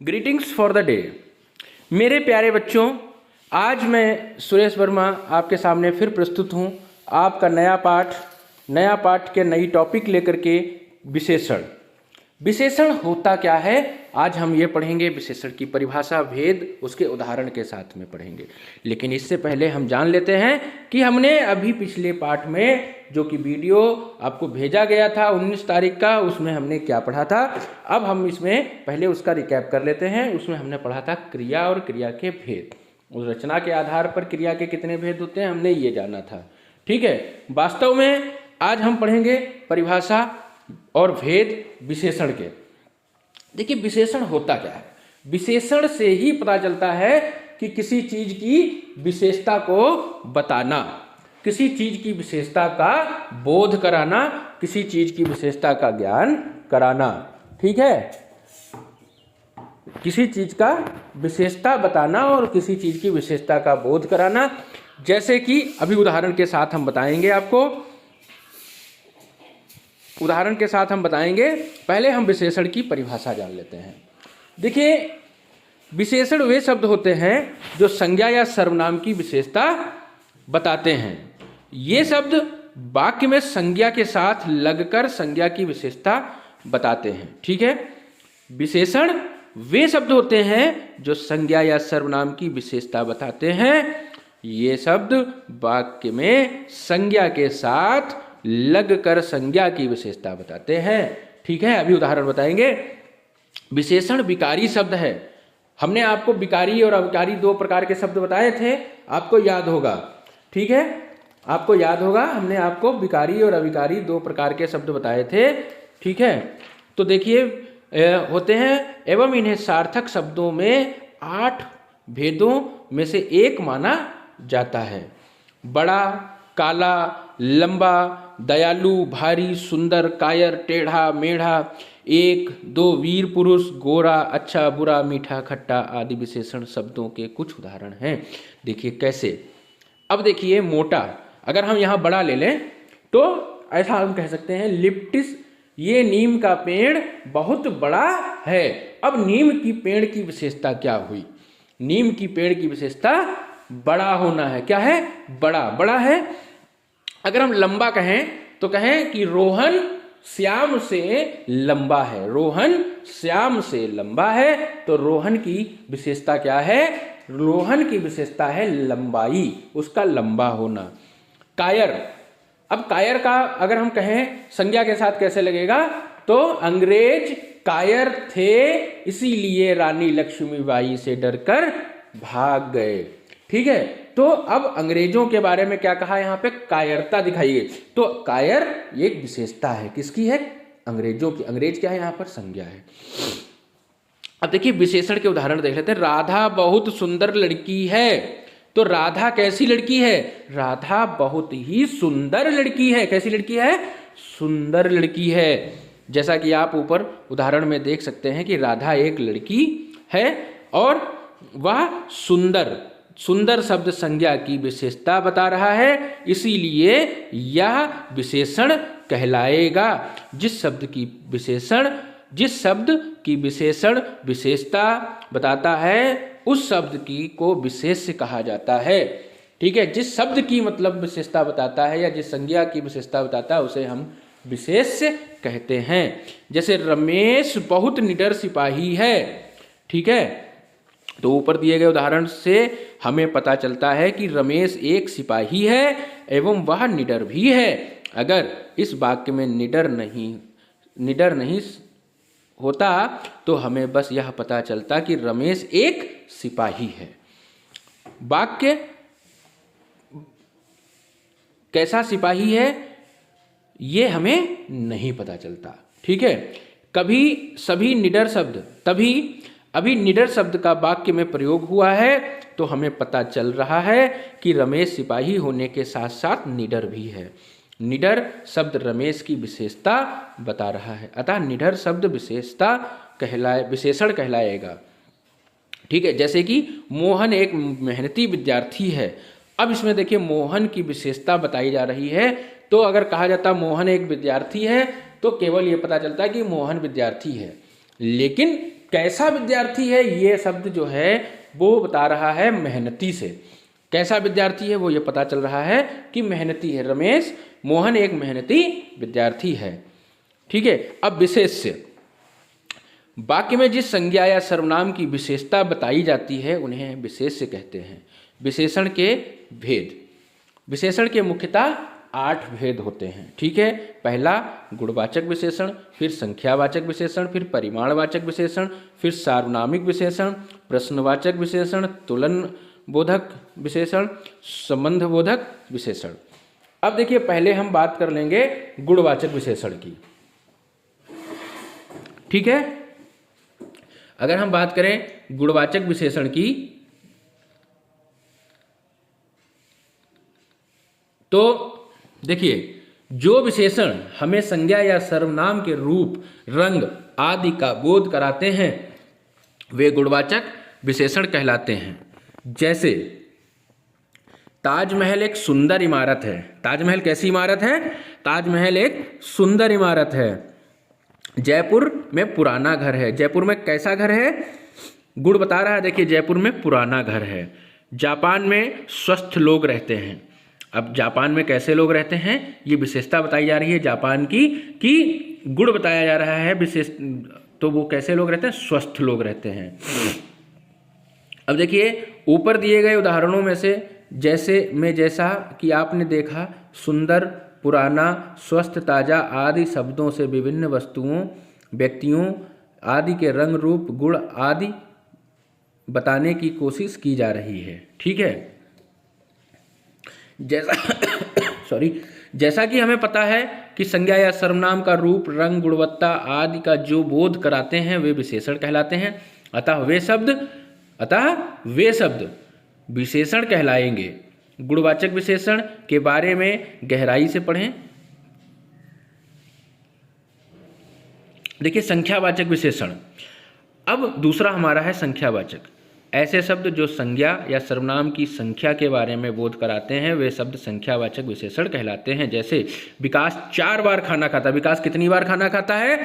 Greetings for the day. मेरे प्यारे बच्चों, आज मैं सुरेश वर्मा आपके सामने फिर प्रस्तुत हूँ आपका नया पाठ के नई टॉपिक लेकर के। विशेषण होता क्या है, आज हम ये पढ़ेंगे। विशेषण की परिभाषा, भेद, उसके उदाहरण के साथ में पढ़ेंगे। लेकिन इससे पहले हम जान लेते हैं कि हमने अभी पिछले पाठ में जो कि वीडियो आपको भेजा गया था 19 तारीख का, उसमें हमने क्या पढ़ा था। अब हम इसमें पहले उसका रिकैप कर लेते हैं। उसमें हमने पढ़ा था क्रिया और क्रिया के भेद। उस रचना के आधार पर क्रिया के कितने भेद होते हैं हमने ये जाना था। ठीक है, वास्तव में आज हम पढ़ेंगे परिभाषा और भेद विशेषण के। देखिए, विशेषण होता क्या है। विशेषण से ही पता चलता है कि किसी चीज की विशेषता को बताना, किसी चीज की विशेषता का बोध कराना, किसी चीज की विशेषता का ज्ञान कराना। ठीक है, किसी चीज का विशेषता बताना और किसी चीज की विशेषता का बोध कराना। जैसे कि अभी उदाहरण के साथ हम बताएंगे आपको। उदाहरण के साथ हम बताएंगे। पहले हम विशेषण की परिभाषा जान लेते हैं। देखिए, विशेषण वे शब्द होते हैं जो संज्ञा या सर्वनाम की विशेषता बताते हैं। ये शब्द वाक्य में संज्ञा के साथ लगकर संज्ञा की विशेषता बताते हैं। ठीक है, विशेषण वे शब्द होते हैं जो संज्ञा या सर्वनाम की विशेषता बताते हैं। ये शब्द वाक्य में संज्ञा के साथ लगकर संज्ञा की विशेषता बताते हैं। ठीक है, अभी उदाहरण बताएंगे। विशेषण विकारी शब्द है। हमने आपको विकारी और अविकारी दो प्रकार के शब्द बताए थे, आपको याद होगा। ठीक है, आपको याद होगा, हमने आपको विकारी और अविकारी दो प्रकार के शब्द बताए थे। ठीक है, तो देखिए होते हैं एवं इन्हें सार्थक शब्दों में 8 भेदों में से एक माना जाता है। बड़ा, काला, लंबा, दयालु, भारी, सुंदर, कायर, टेढ़ा, मेढ़ा, एक, दो, वीर पुरुष, गोरा, अच्छा, बुरा, मीठा, खट्टा आदि विशेषण शब्दों के कुछ उदाहरण हैं। देखिए कैसे। अब देखिए, मोटा, अगर हम यहाँ बड़ा ले लें तो ऐसा हम कह सकते हैं, लिप्टिस, ये नीम का पेड़ बहुत बड़ा है। अब नीम की पेड़ की विशेषता क्या हुई? नीम की पेड़ की विशेषता बड़ा होना है। क्या है? बड़ा, बड़ा है। अगर हम लंबा कहें तो कहें कि रोहन श्याम से लंबा है। रोहन श्याम से लंबा है, तो रोहन की विशेषता क्या है? रोहन की विशेषता है लंबाई, उसका लंबा होना। कायर, अब कायर का अगर हम कहें संज्ञा के साथ कैसे लगेगा, तो अंग्रेज कायर थे, इसीलिए रानी लक्ष्मीबाई से डरकर भाग गए। ठीक है, तो अब अंग्रेजों के बारे में क्या कहा यहाँ पे? कायरता दिखाई गई। तो कायर एक विशेषता है, किसकी है? अंग्रेजों की। अंग्रेज क्या है यहाँ पर? संज्ञा है। अब देखिए विशेषण के उदाहरण देख लेते हैं। राधा बहुत सुंदर लड़की है। तो राधा कैसी लड़की है? राधा बहुत ही सुंदर लड़की है। कैसी लड़की है? सुंदर लड़की है। जैसा कि आप ऊपर उदाहरण में देख सकते हैं कि राधा एक लड़की है और वह सुंदर, सुंदर शब्द संज्ञा की विशेषता बता रहा है, इसीलिए यह विशेषण कहलाएगा। जिस शब्द की विशेषण विशेषता बताता है, उस शब्द की को विशेष्य कहा जाता है। ठीक है, जिस शब्द की मतलब विशेषता बताता है या जिस संज्ञा की विशेषता बताता है, उसे हम विशेष्य कहते हैं। जैसे रमेश बहुत निडर सिपाही है। ठीक है, तो ऊपर दिए गए उदाहरण से हमें पता चलता है कि रमेश एक सिपाही है एवं वह निडर भी है। अगर इस वाक्य में निडर नहीं होता तो हमें बस यह पता चलता कि रमेश एक सिपाही है। वाक्य कैसा सिपाही है ये हमें नहीं पता चलता। ठीक है, अभी निडर शब्द का वाक्य में प्रयोग हुआ है, तो हमें पता चल रहा है कि रमेश सिपाही होने के साथ साथ निडर भी है। निडर शब्द रमेश की विशेषता बता रहा है, अतः निडर शब्द विशेषण कहलाएगा। ठीक है, जैसे कि मोहन एक मेहनती विद्यार्थी है। अब इसमें देखिए मोहन की विशेषता बताई जा रही है, तो अगर कहा जाता मोहन एक विद्यार्थी है तो केवल ये पता चलता है कि मोहन विद्यार्थी है। लेकिन कैसा विद्यार्थी है, ये शब्द जो है वो बता रहा है मेहनती से। कैसा विद्यार्थी है वो ये पता चल रहा है कि मेहनती है। रमेश मोहन एक मेहनती विद्यार्थी है। ठीक है। अब विशेष्य, वाक्य में जिस संज्ञा या सर्वनाम की विशेषता बताई जाती है उन्हें विशेष्य कहते हैं। विशेषण के भेद, विशेषण के मुख्यतः 8 भेद होते हैं। ठीक है। पहला गुणवाचक विशेषण, फिर संख्यावाचक विशेषण, फिर परिमाणवाचक विशेषण, फिर सार्वनामिक विशेषण, प्रश्नवाचक विशेषण, तुलन बोधक विशेषण, संबंध बोधक विशेषण। अब देखिए पहले हम बात कर लेंगे गुणवाचक विशेषण की। ठीक है। अगर हम बात करें गुणवाचक विशेषण की तो देखिए, जो विशेषण हमें संज्ञा या सर्वनाम के रूप, रंग आदि का बोध कराते हैं वे गुणवाचक विशेषण कहलाते हैं। जैसे ताजमहल एक सुंदर इमारत है। ताजमहल कैसी इमारत है? ताजमहल एक सुंदर इमारत है। जयपुर में पुराना घर है। जयपुर में कैसा घर है? गुण बता रहा है। देखिए जयपुर में पुराना घर है। जापान में स्वस्थ लोग रहते हैं। अब जापान में कैसे लोग रहते हैं ये विशेषता बताई जा रही है जापान की, कि गुण बताया जा रहा है विशेष, तो वो कैसे लोग रहते हैं? स्वस्थ लोग रहते हैं। अब देखिए ऊपर दिए गए उदाहरणों में से जैसा कि आपने देखा, सुंदर, पुराना, स्वस्थ, ताजा आदि शब्दों से विभिन्न वस्तुओं, व्यक्तियों आदि के रंग, रूप, गुण आदि बताने की कोशिश की जा रही है। ठीक है। जैसा कि हमें पता है कि संज्ञा या सर्वनाम का रूप, रंग, गुणवत्ता आदि का जो बोध कराते हैं वे विशेषण कहलाते हैं। अतः वे शब्द विशेषण कहलाएंगे। गुणवाचक विशेषण के बारे में गहराई से पढ़ें। देखिए संख्यावाचक विशेषण। अब दूसरा हमारा है संख्यावाचक। ऐसे शब्द जो संज्ञा या सर्वनाम की संख्या के बारे में बोध कराते हैं वे शब्द संख्यावाचक विशेषण कहलाते हैं। जैसे विकास 4 बार खाना खाता है। विकास कितनी बार खाना खाता है?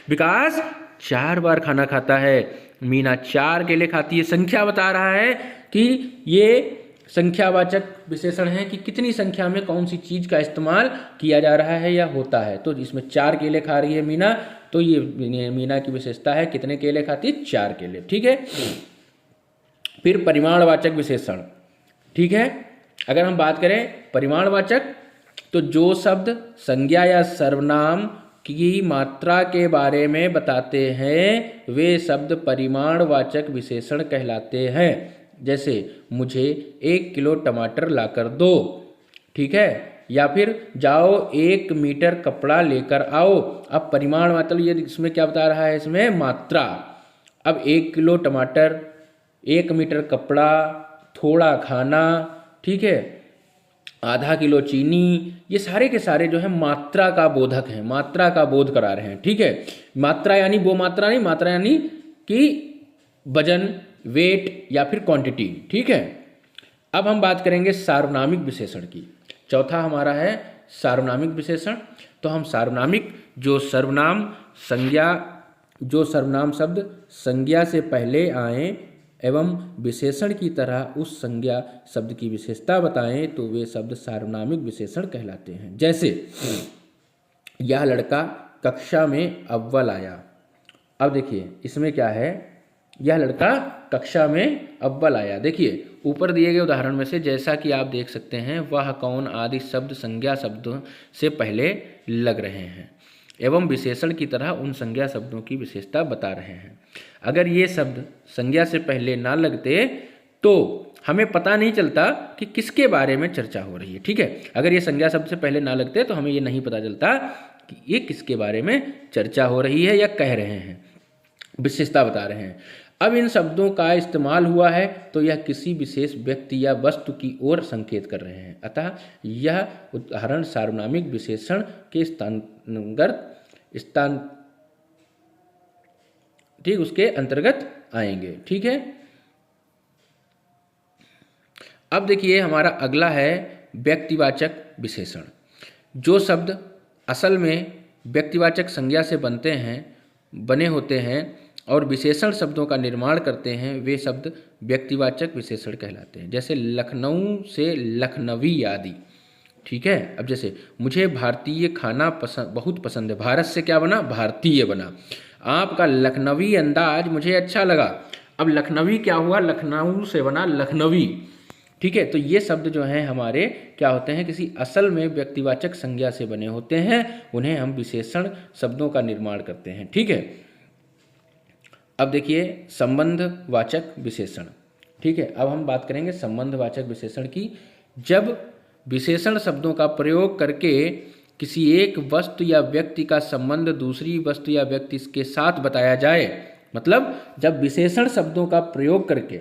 विकास 4 बार खाना खाता है। मीना 4 केले खाती है। संख्या बता रहा है कि ये संख्यावाचक विशेषण है कि कितनी संख्या में कौन सी चीज का इस्तेमाल किया जा रहा है या होता है। तो इसमें 4 केले खा रही है मीना, तो ये मीना की विशेषता है। कितने केले खाती है? 4 केले। ठीक है। फिर परिमाणवाचक विशेषण। ठीक है। अगर हम बात करें परिमाणवाचक, तो जो शब्द संज्ञा या सर्वनाम की मात्रा के बारे में बताते हैं वे शब्द परिमाणवाचक विशेषण कहलाते हैं। जैसे मुझे 1 किलो टमाटर लाकर दो। ठीक है। या फिर जाओ 1 मीटर कपड़ा लेकर आओ। अब परिमाण मतलब ये इसमें क्या बता रहा है? इसमें मात्रा। अब 1 किलो टमाटर, 1 मीटर कपड़ा, थोड़ा खाना, ठीक है, आधा किलो चीनी, ये सारे के सारे जो है मात्रा का बोधक हैं, मात्रा का बोध करा रहे हैं। ठीक है। मात्रा यानी वो मात्रा नहीं, मात्रा यानी कि वजन, वेट या फिर क्वांटिटी। ठीक है। अब हम बात करेंगे सार्वनामिक विशेषण की। चौथा हमारा है सार्वनामिक विशेषण। तो हम सार्वनामिक जो सर्वनाम शब्द संज्ञा से पहले आए एवं विशेषण की तरह उस संज्ञा शब्द की विशेषता बताएं तो वे शब्द सार्वनामिक विशेषण कहलाते हैं। जैसे यह लड़का कक्षा में अव्वल आया। अब देखिए इसमें क्या है? यह लड़का कक्षा में अव्वल आया। देखिए ऊपर दिए गए उदाहरण में से जैसा कि आप देख सकते हैं, वह, कौन आदि शब्द संज्ञा शब्दों से पहले लग रहे हैं एवं विशेषण की तरह उन संज्ञा शब्दों की विशेषता बता रहे हैं। अगर ये शब्द संज्ञा से पहले ना लगते तो हमें पता नहीं चलता कि किसके बारे में चर्चा हो रही है। ठीक है। अगर ये संज्ञा शब्द से पहले ना लगते तो हमें ये नहीं पता चलता कि ये किसके बारे में चर्चा हो रही है या कह रहे हैं, विशेषता बता रहे हैं। अब इन शब्दों का इस्तेमाल हुआ है तो यह किसी विशेष व्यक्ति या वस्तु की ओर संकेत कर रहे हैं। अतः यह उदाहरण सार्वनामिक विशेषण के उसके अंतर्गत आएंगे। ठीक है। अब देखिए हमारा अगला है व्यक्तिवाचक विशेषण। जो शब्द असल में व्यक्तिवाचक संज्ञा से बने होते हैं और विशेषण शब्दों का निर्माण करते हैं वे शब्द व्यक्तिवाचक विशेषण कहलाते हैं। जैसे लखनऊ से लखनवी आदि। ठीक है, अब जैसे मुझे भारतीय खाना बहुत पसंद है, भारत से क्या बना, भारतीय बना। आपका लखनवी अंदाज मुझे अच्छा लगा, अब लखनवी क्या हुआ, लखनऊ से बना लखनवी। ठीक है, तो ये शब्द जो हैं हमारे क्या होते हैं, किसी असल में व्यक्तिवाचक संज्ञा से बने होते हैं, उन्हें हम विशेषण शब्दों का निर्माण करते हैं। ठीक है, अब देखिए संबंधवाचक विशेषण। ठीक है, अब हम बात करेंगे संबंधवाचक विशेषण की। जब विशेषण शब्दों का प्रयोग करके किसी एक वस्तु या व्यक्ति का संबंध दूसरी वस्तु या व्यक्ति के साथ बताया जाए, मतलब जब विशेषण शब्दों का प्रयोग करके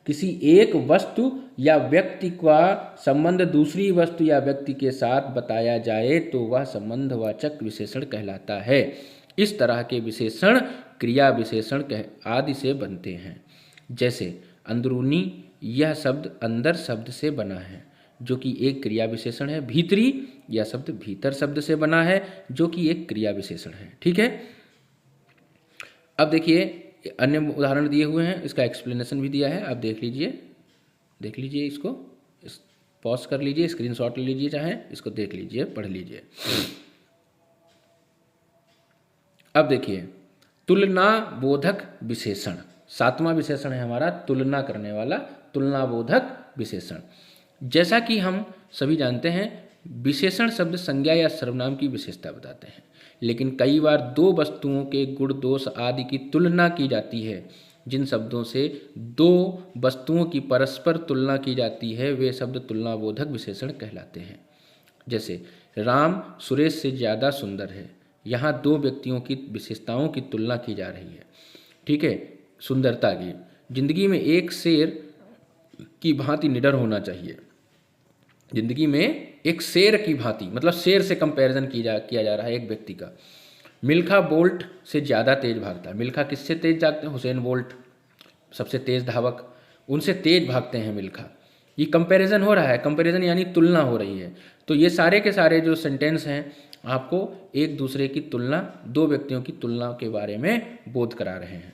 किसी एक वस्तु या व्यक्ति का संबंध दूसरी वस्तु या व्यक्ति के साथ बताया जाए तो वह संबंधवाचक विशेषण कहलाता है। इस तरह के विशेषण क्रिया विशेषण आदि से बनते हैं। जैसे अंदरूनी, यह शब्द अंदर शब्द से बना है जो कि एक क्रिया विशेषण है। भीतरी, यह शब्द भीतर शब्द से बना है जो कि एक क्रिया विशेषण है। ठीक है, अब देखिए अन्य उदाहरण दिए हुए हैं, इसका एक्सप्लेनेशन भी दिया है, आप देख लीजिए इसको, पॉज कर लीजिए, स्क्रीनशॉट ले लीजिए, चाहे इसको देख लीजिए, पढ़ लीजिए। अब देखिए तुलना बोधक विशेषण, 7वां विशेषण है हमारा तुलना करने वाला, तुलना बोधक विशेषण। जैसा कि हम सभी जानते हैं विशेषण शब्द संज्ञा या सर्वनाम की विशेषता बताते हैं, लेकिन कई बार दो वस्तुओं के गुण दोष आदि की तुलना की जाती है। जिन शब्दों से दो वस्तुओं की परस्पर तुलना की जाती है वे शब्द तुलनाबोधक विशेषण कहलाते हैं। जैसे राम सुरेश से ज़्यादा सुंदर है, यहाँ दो व्यक्तियों की विशेषताओं की तुलना की जा रही है। ठीक है, सुंदरता की। जिंदगी में एक शेर की भांति निडर होना चाहिए, जिंदगी में एक शेर की भांति, मतलब शेर से कंपैरिजन किया जा रहा है एक व्यक्ति का। मिल्खा बोल्ट से ज़्यादा तेज भागता है। मिल्खा किससे तेज भागते हैं, हुसैन बोल्ट सबसे तेज धावक, उनसे तेज भागते हैं मिल्खा। ये कंपैरिजन हो रहा है, कंपैरिजन यानी तुलना हो रही है। तो ये सारे के सारे जो सेंटेंस हैं आपको एक दूसरे की तुलना, दो व्यक्तियों की तुलना के बारे में बोध करा रहे हैं।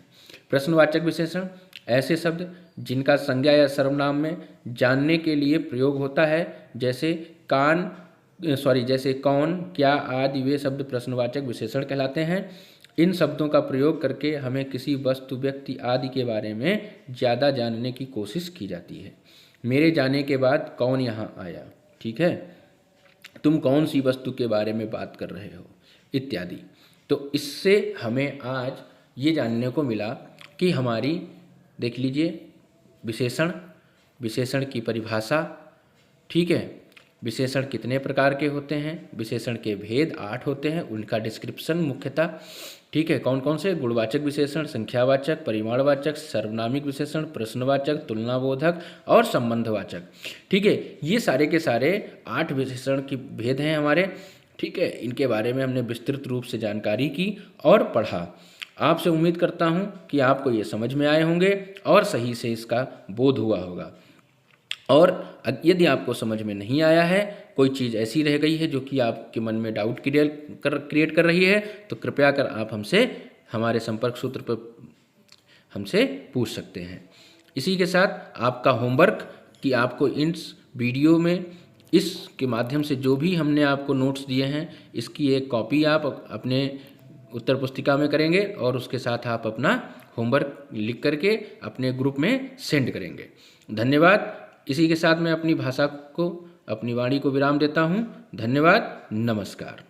प्रश्नवाचक विशेषण ऐसे शब्द जिनका संज्ञा या सर्वनाम में जानने के लिए प्रयोग होता है, जैसे जैसे कौन, क्या आदि, वे शब्द प्रश्नवाचक विशेषण कहलाते हैं। इन शब्दों का प्रयोग करके हमें किसी वस्तु, व्यक्ति आदि के बारे में ज़्यादा जानने की कोशिश की जाती है। मेरे जाने के बाद कौन यहाँ आया, ठीक है, तुम कौन सी वस्तु के बारे में बात कर रहे हो, इत्यादि। तो इससे हमें आज ये जानने को मिला कि हमारी, देख लीजिए, विशेषण की परिभाषा, ठीक है, विशेषण कितने प्रकार के होते हैं, विशेषण के भेद 8 होते हैं, उनका डिस्क्रिप्शन मुख्यतः, ठीक है, कौन कौन से, गुणवाचक विशेषण, संख्यावाचक, परिमाणवाचक, सर्वनामिक विशेषण, प्रश्नवाचक, तुलनाबोधक और संबंधवाचक। ठीक है, ये सारे के सारे 8 विशेषण के भेद हैं हमारे। ठीक है, इनके बारे में हमने विस्तृत रूप से जानकारी की और पढ़ा। आपसे उम्मीद करता हूँ कि आपको ये समझ में आए होंगे और सही से इसका बोध हुआ होगा। और यदि आपको समझ में नहीं आया है, कोई चीज़ ऐसी रह गई है जो कि आपके मन में डाउट क्रिएट कर रही है, तो कृपया कर आप हमसे, हमारे संपर्क सूत्र पर हमसे पूछ सकते हैं। इसी के साथ आपका होमवर्क कि आपको इस वीडियो में, इसके माध्यम से जो भी हमने आपको नोट्स दिए हैं, इसकी एक कॉपी आप अपने उत्तर पुस्तिका में करेंगे और उसके साथ आप अपना होमवर्क लिख करके अपने ग्रुप में सेंड करेंगे। धन्यवाद। इसी के साथ मैं अपनी भाषा को, अपनी वाणी को विराम देता हूँ। धन्यवाद, नमस्कार।